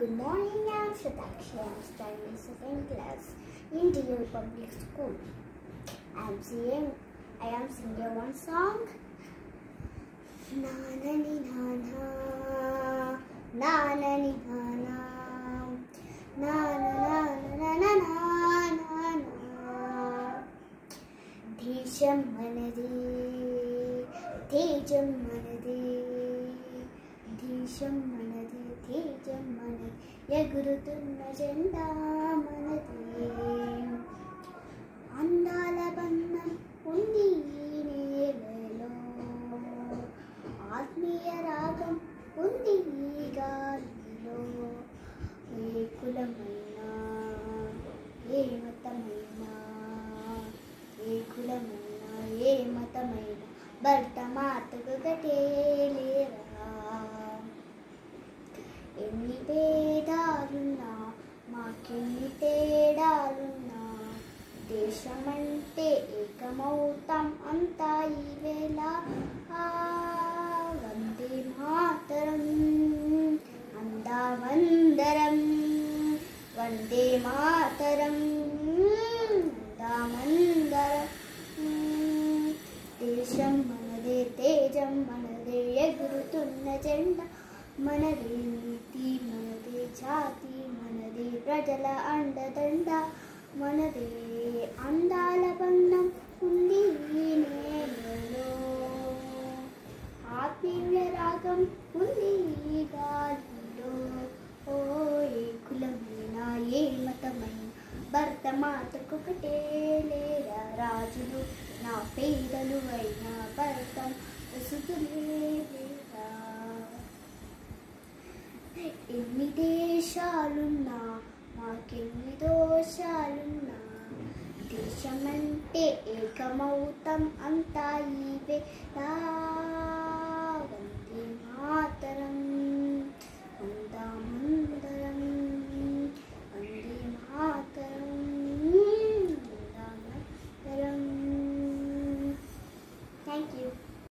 Good morning, I am Shatakshi. I am studying second class in Delhi Public School. I am singing one song. Na na ni na na, na na ni na na, na na na na na na na. Desham manadi, tejam manadi. దేశం మనది తేజం మనది ఎగురుతున్న జెండా మనది అందాల బంధం ఉంది ఈ నేలలో ఆత్మీయ రాగం ఉంది ఈ గాలిలో ఏ కులమైనా ఏ మతమైనా ఏ కులమైనా ఏ మతమైనా భర్త మాతకు ఒకటే లేరా ఎన్ని భేదాలున్నా మాకెన్ని తేడాలున్నా దేశమంటే ఏకమవుతాం అంతా ఈవేళ వందే మాతరం అందామందరం వందే మాతరం అందామందరం దేశం మనదే తేజం మనదే ఎగురుతున్న జెండా మనదే నీతి మనదే జాతి మనదే ప్రజల అండదండ మనదే అందాల బంధం ఉంది ఈ నేలలో ఆత్మీయ రాగం ఉంది ఈ గాలిలో ఓ ఏ కులమైనా ఏ మతమైనా భర్త మాతకొకటే లేరా రాజులు నా పేదలు అయినా భర్తం వసుతులేరా ఎన్ని దేశాలున్నా మాకెన్ని దోషాలున్నా దేశమంటే ఏకమవుతాం అంతా ఈవేళ